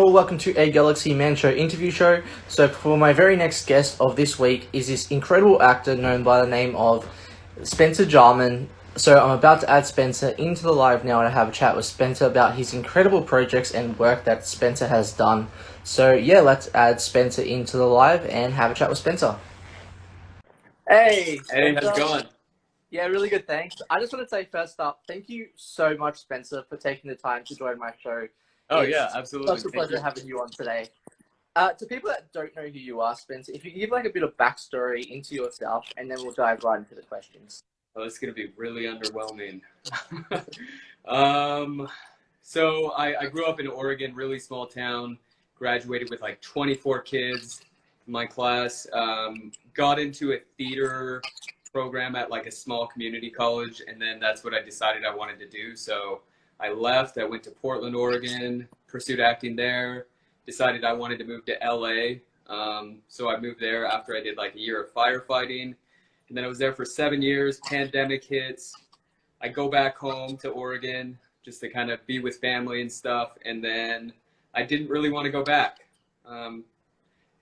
all, welcome to a Galaxy Man Show interview show. So for my very next guest of this week is this incredible actor known by the name of Spencer Jarman. So I'm about to add Spencer into the live now and have a chat with Spencer about his incredible projects and work that Spencer has done. So yeah, let's add Spencer into the live and have a chat with Spencer. Hey, Spencer. Hey, how's it going? Yeah, really good, thanks. I just want to say first up, thank you so much, Spencer, for taking the time to join my show. Oh, yeah, absolutely. Such a pleasure having you on today. To people that don't know who you are, Spencer, if you could give like a bit of backstory into yourself, and then we'll dive right into the questions. Oh, it's going to be really underwhelming. So I grew up in Oregon, really small town, graduated with like 24 kids in my class, got into a theater program at like a small community college, and then that's what I decided I wanted to do. So I left, I went to Portland, Oregon, pursued acting there, decided I wanted to move to LA. So I moved there after I did like a year of firefighting. And then I was there for 7 years, pandemic hits. I go back home to Oregon just to kind of be with family and stuff. And then I didn't really want to go back.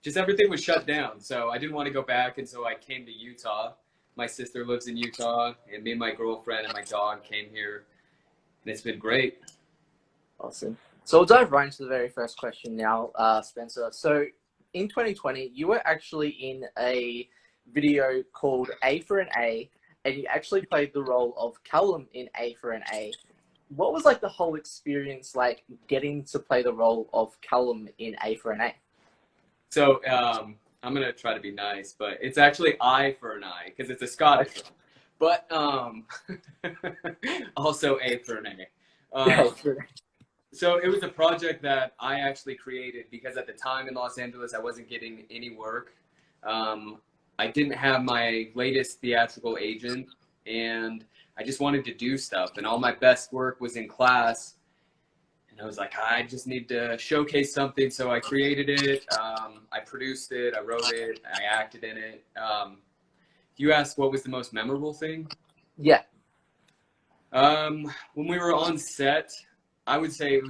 Just everything was shut down. So I didn't want to go back. And so I came to Utah. My sister lives in Utah, and me and my girlfriend and my dog came here. And it's been great. Awesome. So we'll dive right into the very first question now, Spencer. So in 2020, you were actually in a video called A for an A, and you actually played the role of Callum in A for an A. What was like the whole experience like getting to play the role of Callum in A for an A? So I'm going to try to be nice, but it's actually I for an I because it's a Scottish film. But also A for an A. So it was a project that I actually created because at the time in Los Angeles, I wasn't getting any work. I didn't have my latest theatrical agent, and I just wanted to do stuff. And all my best work was in class. And I was like, I just need to showcase something. So I created it. I produced it. I wrote it. I acted in it. You asked what was the most memorable thing? Yeah. When we were on set, I would say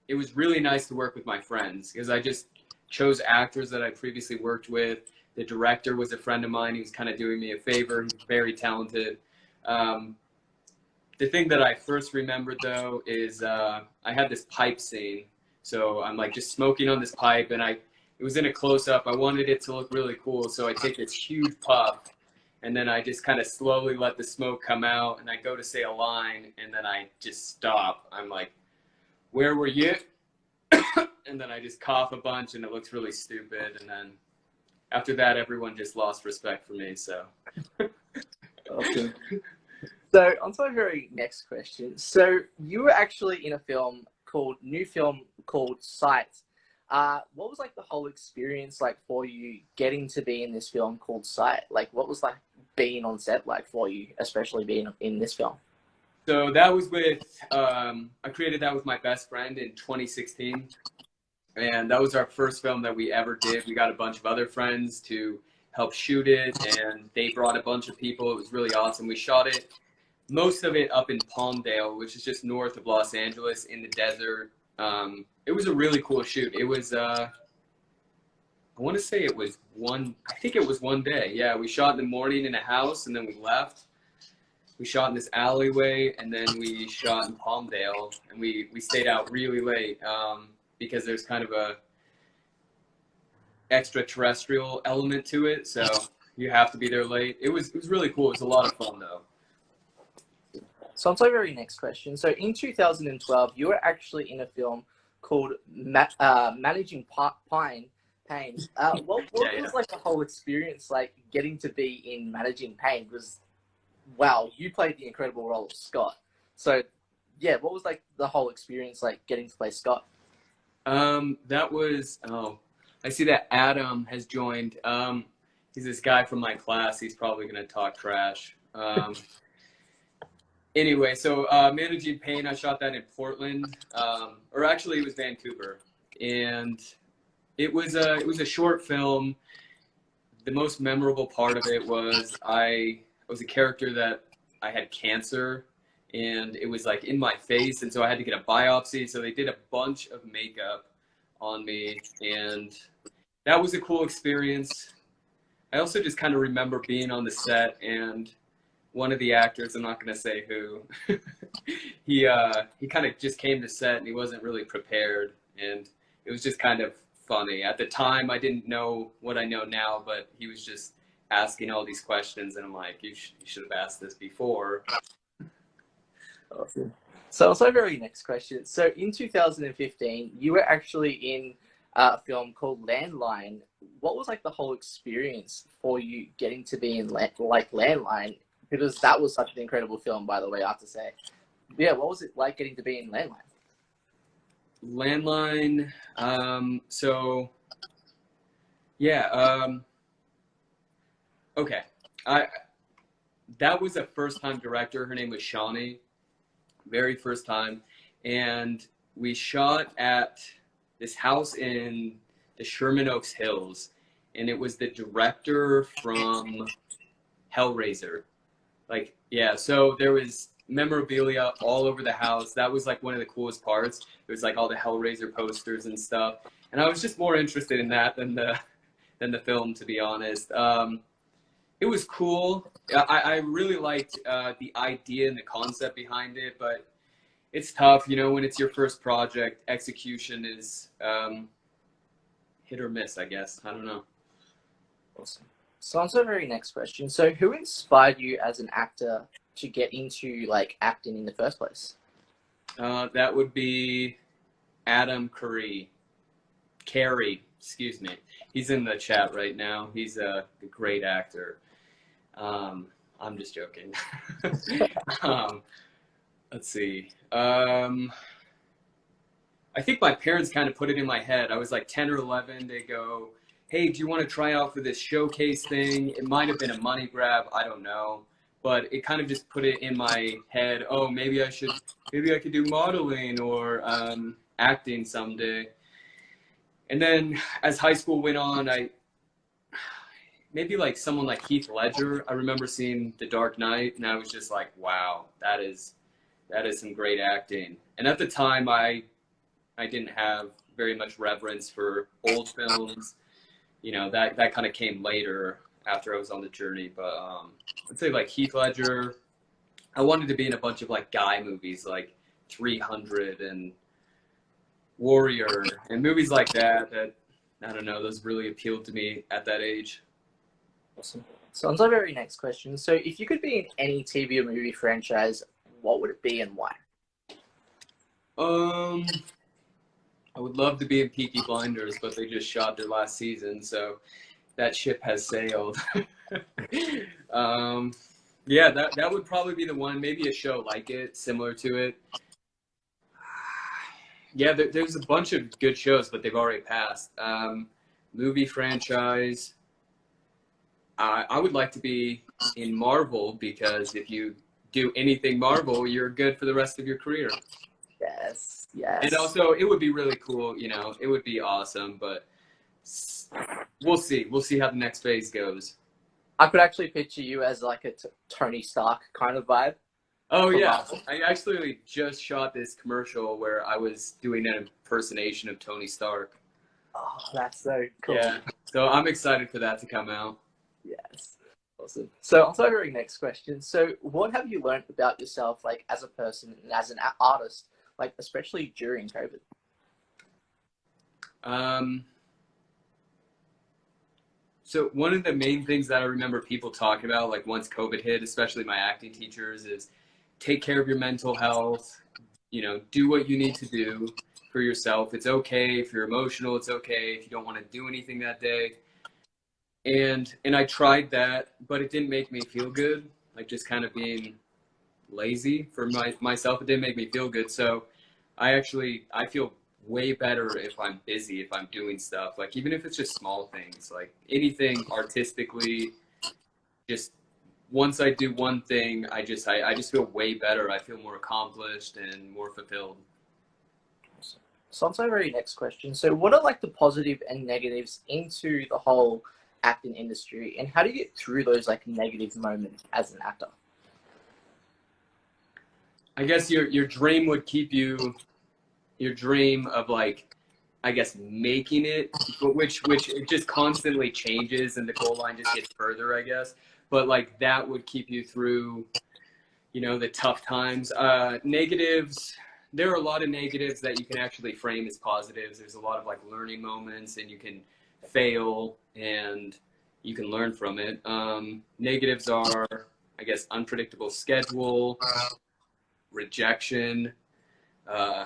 it was really nice to work with my friends because I just chose actors that I previously worked with. The director was a friend of mine. He was kind of doing me a favor. He's very talented. The thing that I first remembered though is I had this pipe scene. So I'm like just smoking on this pipe, and it was in a close-up. I wanted it to look really cool, so I take this huge puff, and then I just kind of slowly let the smoke come out, and I go to say a line, and then I just stop. I'm like, where were you? And then I just cough a bunch, and it looks really stupid. And then after that, everyone just lost respect for me. So. Awesome. So on to my very next question. So you were actually in a new film called Sight. What was like the whole experience like for you getting to be in this film called Sight? Like what was like being on set like for you, especially being in this film? So that was with, I created that with my best friend in 2016. And that was our first film that we ever did. We got a bunch of other friends to help shoot it, and they brought a bunch of people. It was really awesome. We shot it, most of it up in Palmdale, which is just north of Los Angeles in the desert. It was a really cool shoot. It was, I want to say I think it was one day. Yeah, we shot in the morning in a house, and then we left. We shot in this alleyway, and then we shot in Palmdale, and we stayed out really late because there's kind of a extraterrestrial element to it, so you have to be there late. It was really cool. It was a lot of fun, though. So on to my very next question. So in 2012, you were actually in a film called Managing Pain. What was like the whole experience like getting to be in Managing Pain? Because wow, you played the incredible role of Scott. So yeah, what was like the whole experience like getting to play Scott? That was I see that Adam has joined. He's this guy from my class. He's probably gonna talk trash. Anyway, so Managing Pain, I shot that in Portland, or actually it was Vancouver, and it was a short film. The most memorable part of it was I was a character that I had cancer, and it was like in my face, and so I had to get a biopsy. So they did a bunch of makeup on me, and that was a cool experience. I also just kind of remember being on the set, and one of the actors, I'm not going to say who, he kind of just came to set and he wasn't really prepared, and it was just kind of funny. At the time, I didn't know what I know now, but he was just asking all these questions, and I'm like, you should have asked this before. Awesome. So my very next question. So in 2015, you were actually in a film called Landline. What was like the whole experience for you getting to be in like Landline? Because that was such an incredible film, by the way, I have to say. Yeah, what was it like getting to be in Landline? Landline. So yeah. Okay. I That was a first time director. Her name was Shawnee. Very first time, and we shot at this house in the Sherman Oaks Hills, and it was the director from Hellraiser. Like, yeah, so there was memorabilia all over the house. That was like one of the coolest parts. It was like all the Hellraiser posters and stuff, and I was just more interested in that than the film, to be honest. It was cool. I really liked the idea and the concept behind it, but it's tough, when it's your first project. Execution is hit or miss, I guess. I don't know. Awesome. So on to the very next question. So who inspired you as an actor to get into like acting in the first place? That would be Adam Carey, excuse me. He's in the chat right now. He's a great actor. I'm just joking. Let's see. I think my parents kind of put it in my head. I was like 10 or 11. They go, hey, do you want to try out for this showcase thing? It might have been a money grab. I don't know. But it kind of just put it in my head. Oh, maybe I could do modeling or acting someday. And then as high school went on, maybe like someone like Heath Ledger. I remember seeing The Dark Knight, and I was just like, wow, that is some great acting. And at the time, I didn't have very much reverence for old films. That kind of came later after I was on the journey. But I'd say like Heath Ledger. I wanted to be in a bunch of like guy movies, like 300 and Warrior, and movies like that. That, I don't know, those really appealed to me at that age. Awesome. So on to the very next question. So if you could be in any TV or movie franchise, what would it be and why? I would love to be in Peaky Blinders, but they just shot their last season, so that ship has sailed. Yeah, that would probably be the one. Maybe a show like it, similar to it. Yeah, there's a bunch of good shows, but they've already passed. Movie franchise. I would like to be in Marvel, because if you do anything Marvel, you're good for the rest of your career. Yes, yes. And also, it would be really cool. It would be awesome, but we'll see. We'll see how the next phase goes. I could actually picture you as like a Tony Stark kind of vibe. Oh, yeah. I actually just shot this commercial where I was doing an impersonation of Tony Stark. Oh, that's so cool. Yeah. So I'm excited for that to come out. Yes. Awesome. So on to our very next question. So what have you learned about yourself, like as a person and as an artist, like especially during COVID? So one of the main things that I remember people talking about, like once COVID hit, especially my acting teachers, is take care of your mental health, do what you need to do for yourself. It's okay if you're emotional. It's okay if you don't want to do anything that day. And I tried that, but it didn't make me feel good. Like just kind of being lazy for myself. It didn't make me feel good. So I feel way better if I'm busy, if I'm doing stuff. Like even if it's just small things, like anything artistically, just once I do one thing, I just feel way better. I feel more accomplished and more fulfilled. So on to our very next question. So what are like the positive and negatives into the whole acting industry, and how do you get through those like negative moments as an actor? I guess your dream would keep you, your dream of like, I guess making it, but which it just constantly changes and the goal line just gets further, I guess. But like that would keep you through, you know, the tough times. Negatives, there are a lot of negatives that you can actually frame as positives. There's a lot of like learning moments, and you can fail and you can learn from it. Negatives are, I guess, unpredictable schedule, rejection, uh,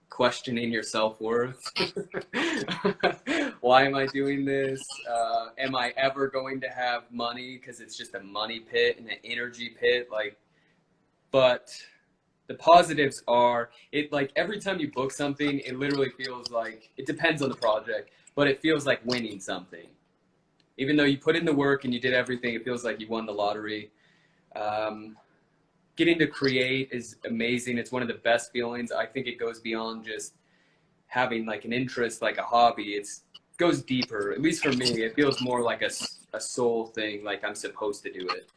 questioning your self-worth. Why am I doing this? Am I ever going to have money? Because it's just a money pit and an energy pit. Like, but the positives are, it like every time you book something, it literally feels like, it depends on the project, but it feels like winning something. Even though you put in the work and you did everything, it feels like you won the lottery. Getting to create is amazing. It's one of the best feelings. I think it goes beyond just having like an interest, like a hobby. It goes deeper. At least for me, it feels more like a soul thing, like I'm supposed to do it.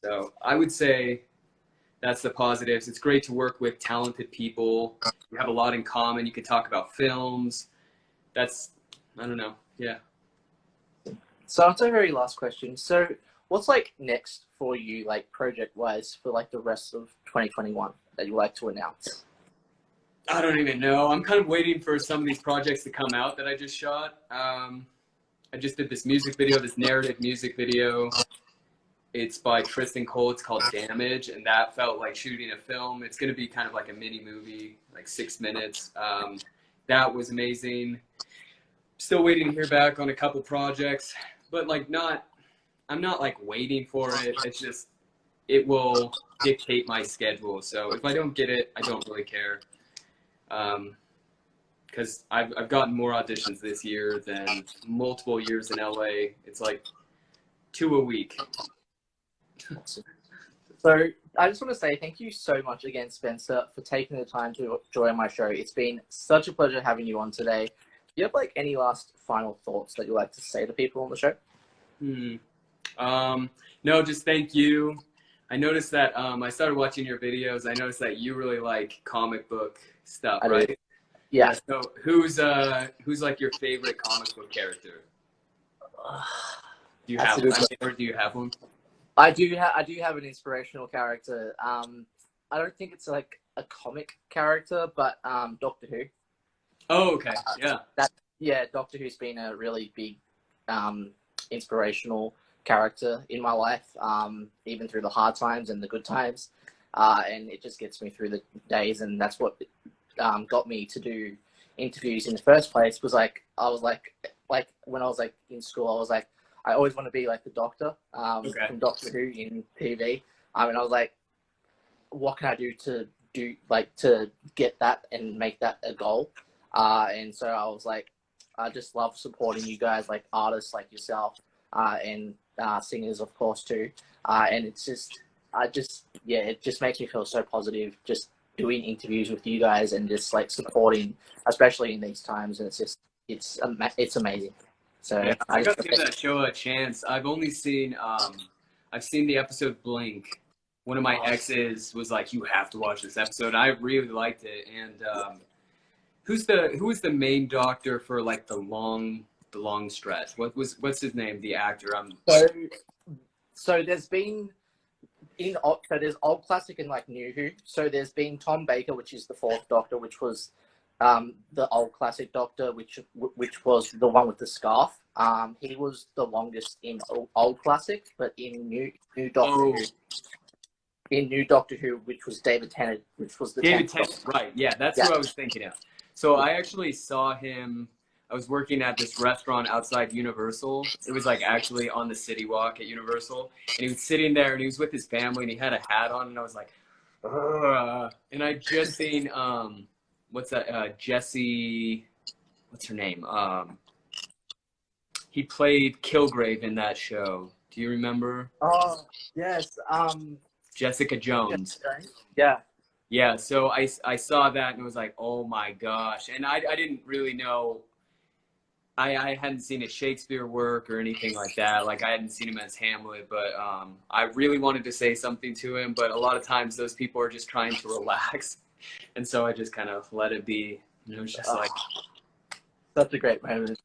So I would say that's the positives. It's great to work with talented people. We have a lot in common. You can talk about films. That's, I don't know. Yeah. So that's a very last question. So what's like next for you, like project wise, for like the rest of 2021 that you like to announce? I don't even know. I'm kind of waiting for some of these projects to come out that I just shot. I just did this music video, this narrative music video. It's by Tristan Cole. It's called Damage, and that felt like shooting a film. It's going to be kind of like a mini movie, like 6 minutes. That was amazing. Still waiting to hear back on a couple projects, but like I'm not like waiting for it. It's just, it will dictate my schedule. So if I don't get it, I don't really care. Because I've gotten more auditions this year than multiple years in LA. It's like 2 a week. So I just want to say thank you so much again, Spencer, for taking the time to join my show. It's been such a pleasure having you on today. Do you have like any last final thoughts that you'd like to say to people on the show? No, just thank you. I noticed that I started watching your videos. I noticed that you really like comic book stuff, right? Yeah. So who's like your favorite comic book character? Do you have one? Or do you have one? I do have an inspirational character. I don't think it's like a comic character, but Doctor Who. Oh, okay. Yeah. Doctor Who's been a really big inspirational character in my life, even through the hard times and the good times, and it just gets me through the days, and that's what got me to do interviews in the first place. Was like I was like when I was like in school, I was like, I always want to be like the Doctor from Doctor Who in TV. And I was like, what can I do to get that and make that a goal? And so I was like, I just love supporting you guys, like artists like yourself, and singers of course too. And it's just, it just makes me feel so positive just doing interviews with you guys and just like supporting, especially in these times. And it's amazing. So yeah, I got to give that show a chance. I've only seen I've seen the episode Blink. One of my exes was like, "You have to watch this episode." I really liked it. And who is the main doctor for like the long stretch? What's his name? The actor. So there's been there's old classic and like new Who. So there's been Tom Baker, which is the fourth Doctor, which was the old classic Doctor, which was the one with the scarf. He was the longest in old classic, but in new Doctor Who, in new Doctor Who, which was David Tennant, which was the David Tennant, right? Yeah, that's who I was thinking of. So I actually saw him. I was working at this restaurant outside Universal. It was like actually on the City Walk at Universal, and he was sitting there and he was with his family and he had a hat on, and I was like, ugh. And I just seen what's that? Jessie, what's her name? He played Kilgrave in that show. Do you remember? Oh yes, Jessica Jones. Yeah. Yeah. So I saw that and was like, oh my gosh. And I didn't really know I hadn't seen his Shakespeare work or anything like that. Like I hadn't seen him as Hamlet, but I really wanted to say something to him. But a lot of times those people are just trying to relax, and so I just kind of let it be. It was just like Such a great moment.